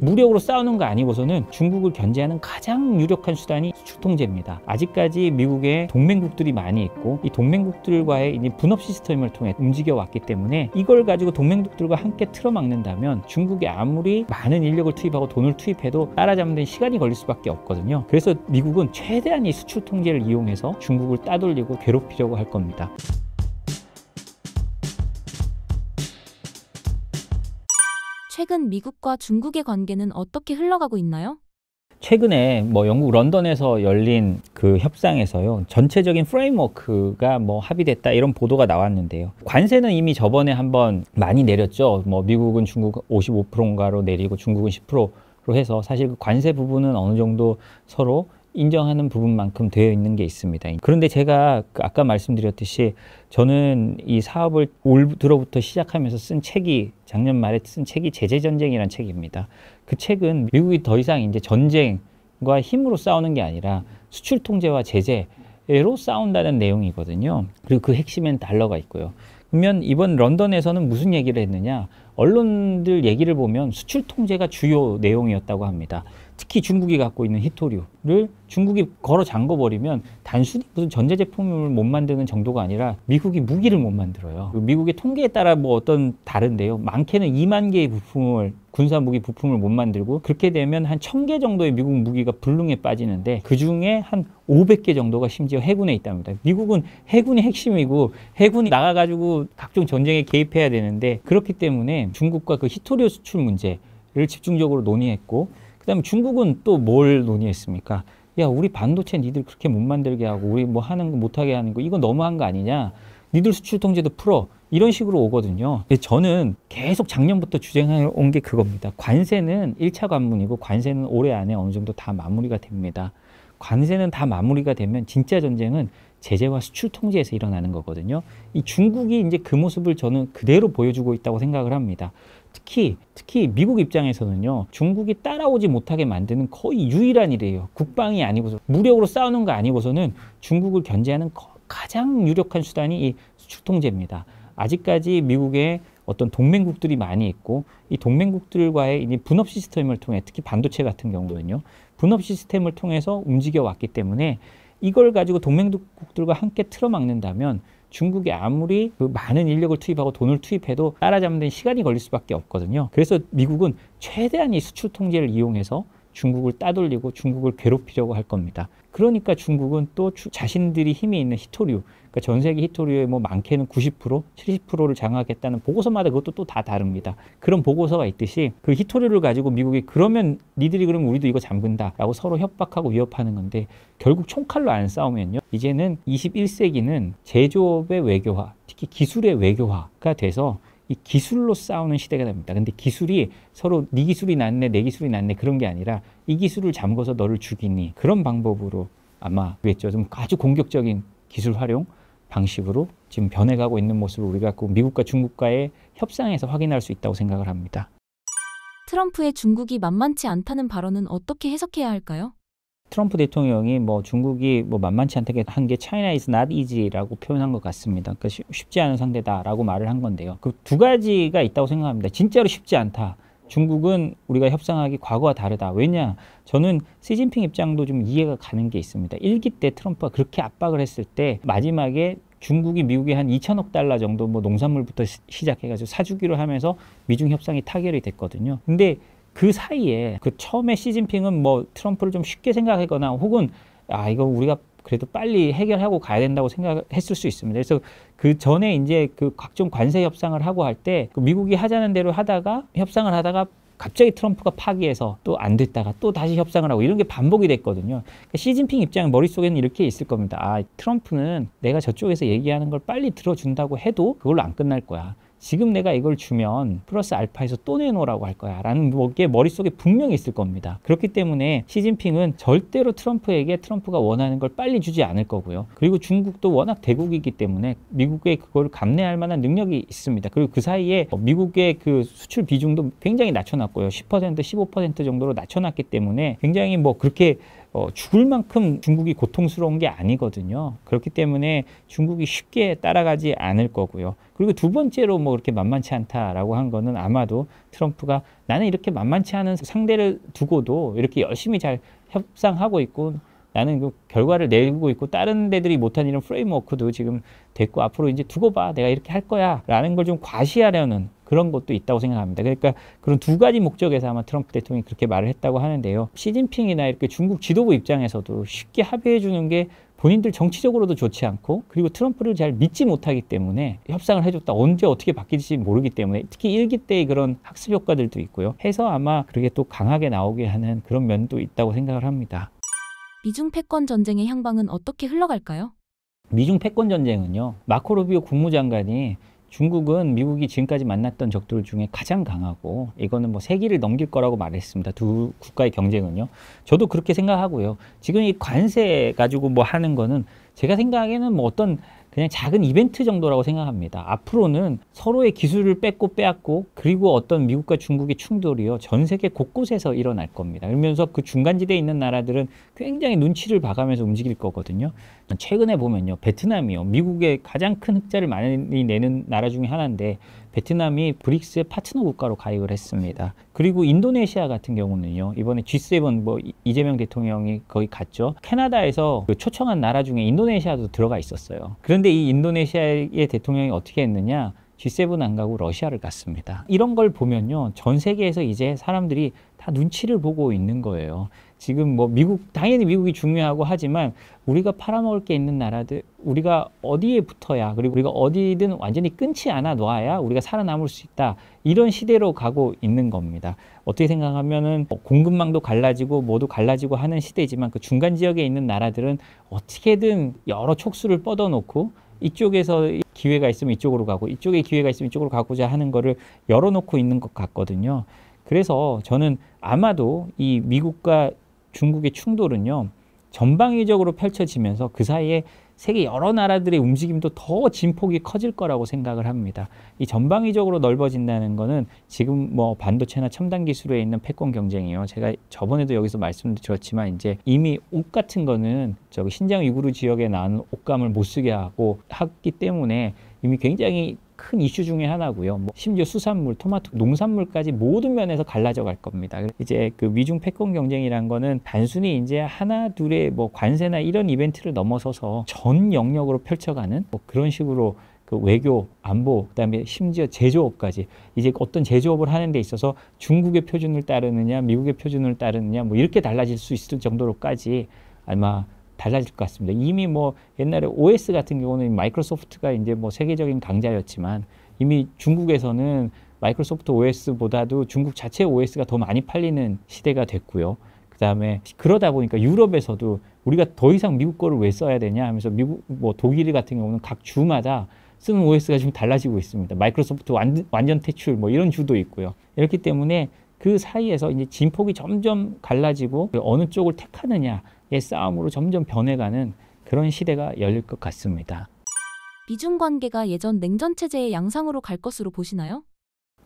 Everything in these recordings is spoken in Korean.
무력으로 싸우는 거 아니고서는 중국을 견제하는 가장 유력한 수단이 수출 통제입니다. 아직까지 미국의 동맹국들이 많이 있고 이 동맹국들과의 이제 분업 시스템을 통해 움직여 왔기 때문에 이걸 가지고 동맹국들과 함께 틀어막는다면 중국이 아무리 많은 인력을 투입하고 돈을 투입해도 따라잡는 데 시간이 걸릴 수밖에 없거든요. 그래서 미국은 최대한 이 수출 통제를 이용해서 중국을 따돌리고 괴롭히려고 할 겁니다. 최근 미국과 중국의 관계는 어떻게 흘러가고 있나요? 최근에 영국 런던에서 열린 그 협상에서요, 전체적인 프레임워크가 합의됐다 이런 보도가 나왔는데요. 관세는 이미 저번에 한번 많이 내렸죠. 미국은 중국 55%인가로 내리고 중국은 10%로 해서 사실 그 관세 부분은 어느 정도 서로 인정하는 부분만큼 되어 있는 게 있습니다. 그런데 제가 아까 말씀드렸듯이 저는 이 사업을 올 들어부터 시작하면서 쓴 책이, 작년 말에 쓴 책이 제재전쟁이라는 책입니다. 그 책은 미국이 더 이상 이제 전쟁과 힘으로 싸우는 게 아니라 수출 통제와 제재로 싸운다는 내용이거든요. 그리고 그 핵심엔 달러가 있고요. 그러면 이번 런던에서는 무슨 얘기를 했느냐? 언론들 얘기를 보면 수출 통제가 주요 내용이었다고 합니다. 특히 중국이 갖고 있는 히토류를 중국이 걸어 잠궈버리면 단순히 무슨 전자제품을 못 만드는 정도가 아니라 미국이 무기를 못 만들어요. 미국의 통계에 따라 어떤 다른데요. 많게는 2만 개의 부품을, 군사 무기 부품을 못 만들고, 그렇게 되면 한 1000개 정도의 미국 무기가 불능에 빠지는데 그 중에 한 500개 정도가 심지어 해군에 있답니다. 미국은 해군이 핵심이고 해군이 나가가지고 각종 전쟁에 개입해야 되는데, 그렇기 때문에 중국과 그 히토류 수출 문제를 집중적으로 논의했고, 그 다음에 중국은 또 뭘 논의했습니까? 야, 우리 반도체 니들 그렇게 못 만들게 하고 우리 하는 거 못하게 하는 거 이거 너무한 거 아니냐? 니들 수출 통제도 풀어. 이런 식으로 오거든요. 저는 계속 작년부터 주장해 온 게 그겁니다. 관세는 1차 관문이고 관세는 올해 안에 어느 정도 다 마무리가 됩니다. 관세는 다 마무리가 되면 진짜 전쟁은 제재와 수출 통제에서 일어나는 거거든요. 이 중국이 이제 그 모습을 저는 그대로 보여주고 있다고 생각을 합니다. 특히 미국 입장에서는요, 중국이 따라오지 못하게 만드는 거의 유일한 일이에요. 국방이 아니고서, 무력으로 싸우는 거 아니고서는 중국을 견제하는 가장 유력한 수단이 이 수출 통제입니다. 아직까지 미국의 어떤 동맹국들이 많이 있고 이 동맹국들과의 이제 분업 시스템을 통해, 특히 반도체 같은 경우는요, 분업 시스템을 통해서 움직여 왔기 때문에 이걸 가지고 동맹국들과 함께 틀어막는다면 중국이 아무리 많은 인력을 투입하고 돈을 투입해도 따라잡는 데 시간이 걸릴 수밖에 없거든요. 그래서 미국은 최대한 이 수출 통제를 이용해서 중국을 따돌리고 중국을 괴롭히려고 할 겁니다. 그러니까 중국은 또 자신들이 힘이 있는 히토류, 그러니까 전 세계 히토류의 많게는 90%, 70%를 장악했다는 보고서마다 그것도 또 다 다릅니다. 그런 보고서가 있듯이 그 히토류를 가지고 미국이 그러면 니들이 그러면 우리도 이거 잠근다라고 서로 협박하고 위협하는 건데, 결국 총칼로 안 싸우면요, 이제는 21세기는 제조업의 외교화, 특히 기술의 외교화가 돼서 이 기술로 싸우는 시대가 됩니다. 근데 기술이 서로 네 기술이 낫네, 내 기술이 낫네 그런 게 아니라 이 기술을 잠궈서 너를 죽이니, 그런 방법으로 아마 그랬죠. 좀 아주 공격적인 기술 활용 방식으로 지금 변해가고 있는 모습을 우리가 미국과 중국과의 협상에서 확인할 수 있다고 생각을 합니다. 트럼프의 중국이 만만치 않다는 발언은 어떻게 해석해야 할까요? 트럼프 대통령이 중국이 만만치 않게 한 게 China is not easy라고 표현한 것 같습니다. 그러니까 쉽지 않은 상대다라고 말을 한 건데요. 그 두 가지가 있다고 생각합니다. 진짜로 쉽지 않다. 중국은 우리가 협상하기 과거와 다르다. 왜냐? 저는 시진핑 입장도 좀 이해가 가는 게 있습니다. 1기 때 트럼프가 그렇게 압박을 했을 때 마지막에 중국이 미국에 한 2천억 달러 정도 농산물부터 시작해가지고 사주기로 하면서 미중 협상이 타결이 됐거든요. 근데 그 사이에 처음에 시진핑은 트럼프를 좀 쉽게 생각하거나 혹은 이거 우리가 그래도 빨리 해결하고 가야 된다고 생각했을 수 있습니다. 그래서 그 전에 이제 각종 관세 협상을 하고 할 때 미국이 하자는 대로 하다가 협상을 하다가 갑자기 트럼프가 파기해서 또 안 됐다가 또 다시 협상을 하고 이런 게 반복이 됐거든요. 그러니까 시진핑 입장 머릿속에는 이렇게 있을 겁니다. 트럼프는 내가 저쪽에서 얘기하는 걸 빨리 들어준다고 해도 그걸로 안 끝날 거야. 지금 내가 이걸 주면 플러스 알파에서 또 내놓으라고 할 거야 라는 게 머릿속에 분명히 있을 겁니다. 그렇기 때문에 시진핑은 절대로 트럼프에게 트럼프가 원하는 걸 빨리 주지 않을 거고요. 그리고 중국도 워낙 대국이기 때문에 미국의 그걸 감내할 만한 능력이 있습니다. 그리고 그 사이에 미국의 그 수출 비중도 굉장히 낮춰놨고요. 10%, 15% 정도로 낮춰놨기 때문에 굉장히 그렇게 죽을 만큼 중국이 고통스러운 게 아니거든요. 그렇기 때문에 중국이 쉽게 따라가지 않을 거고요. 그리고 두 번째로 뭐 그렇게 만만치 않다라고 한 거는 아마도 트럼프가 나는 이렇게 만만치 않은 상대를 두고도 이렇게 열심히 잘 협상하고 있고 나는 그 결과를 내고 있고 다른 데들이 못한 이런 프레임워크도 지금 됐고 앞으로 이제 두고 봐 내가 이렇게 할 거야 라는 걸 좀 과시하려는 그런 것도 있다고 생각합니다. 그러니까 그런 두 가지 목적에서 아마 트럼프 대통령이 그렇게 말을 했다고 하는데요. 시진핑이나 이렇게 중국 지도부 입장에서도 쉽게 합의해 주는 게 본인들 정치적으로도 좋지 않고 그리고 트럼프를 잘 믿지 못하기 때문에 협상을 해줬다 언제 어떻게 바뀔지 모르기 때문에 특히 일기 때의 그런 학습 효과들도 있고요. 해서 아마 그렇게 또 강하게 나오게 하는 그런 면도 있다고 생각을 합니다. 미중 패권 전쟁의 향방은 어떻게 흘러갈까요? 미중 패권 전쟁은요. 마코 루비오 국무장관이 중국은 미국이 지금까지 만났던 적들 중에 가장 강하고 이거는 뭐 세기를 넘길 거라고 말했습니다. 두 국가의 경쟁은요. 저도 그렇게 생각하고요. 지금 이 관세 가지고 뭐 하는 거는 제가 생각하기에는 뭐 어떤 그냥 작은 이벤트 정도라고 생각합니다. 앞으로는 서로의 기술을 뺏고 빼앗고 그리고 어떤 미국과 중국의 충돌이요. 전 세계 곳곳에서 일어날 겁니다. 그러면서 그 중간지대에 있는 나라들은 굉장히 눈치를 봐가면서 움직일 거거든요. 최근에 보면요. 베트남이요. 미국의 가장 큰 흑자를 많이 내는 나라 중에 하나인데 베트남이 브릭스의 파트너 국가로 가입을 했습니다. 그리고 인도네시아 같은 경우는요. 이번에 G7 뭐 이재명 대통령이 거기 갔죠. 캐나다에서 그 초청한 나라 중에 인도네시아도 들어가 있었어요. 그런데 이 인도네시아의 대통령이 어떻게 했느냐? G7 안 가고 러시아를 갔습니다. 이런 걸 보면요. 전 세계에서 이제 사람들이 다 눈치를 보고 있는 거예요. 지금 뭐 미국, 당연히 미국이 중요하고 하지만 우리가 팔아먹을 게 있는 나라들, 우리가 어디에 붙어야, 그리고 우리가 어디든 완전히 끊지 않아 놔야 우리가 살아남을 수 있다. 이런 시대로 가고 있는 겁니다. 어떻게 생각하면은 공급망도 갈라지고 모두 갈라지고 하는 시대지만 그 중간 지역에 있는 나라들은 어떻게든 여러 촉수를 뻗어놓고 이쪽에서 기회가 있으면 이쪽으로 가고 이쪽에 기회가 있으면 이쪽으로 가고자 하는 거를 열어놓고 있는 것 같거든요. 그래서 저는 아마도 이 미국과 중국의 충돌은요. 전방위적으로 펼쳐지면서 그 사이에 세계 여러 나라들의 움직임도 더 진폭이 커질 거라고 생각을 합니다. 이 전방위적으로 넓어진다는 거는 지금 뭐 반도체나 첨단 기술에 있는 패권 경쟁이요. 제가 저번에도 여기서 말씀드렸지만 이제 이미 옷 같은 거는 저기 신장 위구르 지역에 나는 옷감을 못 쓰게 하고 하기 때문에 이미 굉장히 큰 이슈 중에 하나고요. 뭐 심지어 수산물, 토마토, 농산물까지 모든 면에서 갈라져 갈 겁니다. 이제 그 미중 패권 경쟁이란 거는 단순히 이제 하나 둘의 뭐 관세나 이런 이벤트를 넘어서서 전 영역으로 펼쳐가는 뭐 그런 식으로 그 외교, 안보, 그다음에 심지어 제조업까지 이제 어떤 제조업을 하는 데 있어서 중국의 표준을 따르느냐, 미국의 표준을 따르느냐 뭐 이렇게 달라질 수 있을 정도로까지 아마 달라질 것 같습니다. 이미 뭐 옛날에 OS 같은 경우는 마이크로소프트가 이제 뭐 세계적인 강자였지만 이미 중국에서는 마이크로소프트 OS보다도 중국 자체 OS가 더 많이 팔리는 시대가 됐고요. 그다음에 그러다 보니까 유럽에서도 우리가 더 이상 미국 거를 왜 써야 되냐 하면서 미국 뭐 독일 같은 경우는 각 주마다 쓰는 OS가 좀 달라지고 있습니다. 마이크로소프트 완전 퇴출 뭐 이런 주도 있고요. 이렇기 때문에 그 사이에서 이제 진폭이 점점 갈라지고 어느 쪽을 택하느냐의 싸움으로 점점 변해가는 그런 시대가 열릴 것 같습니다. 미중 관계가 예전 냉전 체제의 양상으로 갈 것으로 보시나요?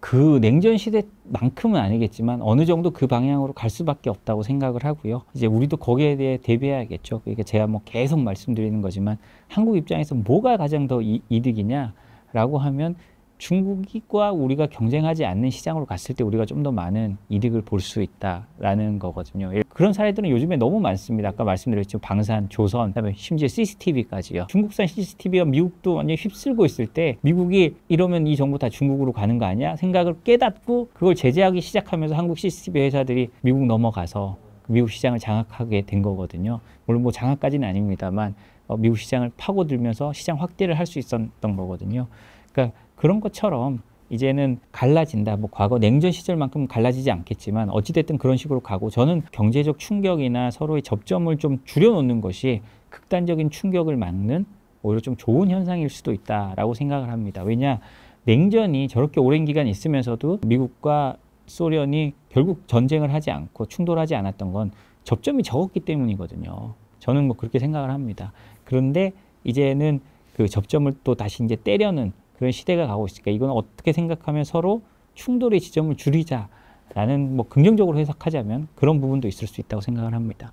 그 냉전 시대만큼은 아니겠지만 어느 정도 그 방향으로 갈 수밖에 없다고 생각을 하고요. 이제 우리도 거기에 대해 대비해야겠죠. 그러니까 제가 뭐 계속 말씀드리는 거지만 한국 입장에서 뭐가 가장 더 이득이냐라고 하면 중국과 우리가 경쟁하지 않는 시장으로 갔을 때 우리가 좀 더 많은 이득을 볼 수 있다라는 거거든요. 그런 사례들은 요즘에 너무 많습니다. 아까 말씀드렸죠. 방산, 조선, 그다음에 심지어 CCTV까지요. 중국산 CCTV가 미국도 완전히 휩쓸고 있을 때 미국이 이러면 이 정보 다 중국으로 가는 거 아니야? 생각을 깨닫고 그걸 제재하기 시작하면서 한국 CCTV 회사들이 미국 넘어가서 미국 시장을 장악하게 된 거거든요. 물론 뭐 장악까지는 아닙니다만 미국 시장을 파고들면서 시장 확대를 할 수 있었던 거거든요. 그러니까 그런 것처럼 이제는 갈라진다. 뭐 과거 냉전 시절만큼 갈라지지 않겠지만 어찌됐든 그런 식으로 가고 저는 경제적 충격이나 서로의 접점을 좀 줄여놓는 것이 극단적인 충격을 막는 오히려 좀 좋은 현상일 수도 있다라고 생각을 합니다. 왜냐 냉전이 저렇게 오랜 기간 있으면서도 미국과 소련이 결국 전쟁을 하지 않고 충돌하지 않았던 건 접점이 적었기 때문이거든요. 저는 뭐 그렇게 생각을 합니다. 그런데 이제는 그 접점을 또 다시 이제 때려는 그런 시대가 가고 있으니까 이건 어떻게 생각하면 서로 충돌의 지점을 줄이자라는 뭐 긍정적으로 해석하자면 그런 부분도 있을 수 있다고 생각을 합니다.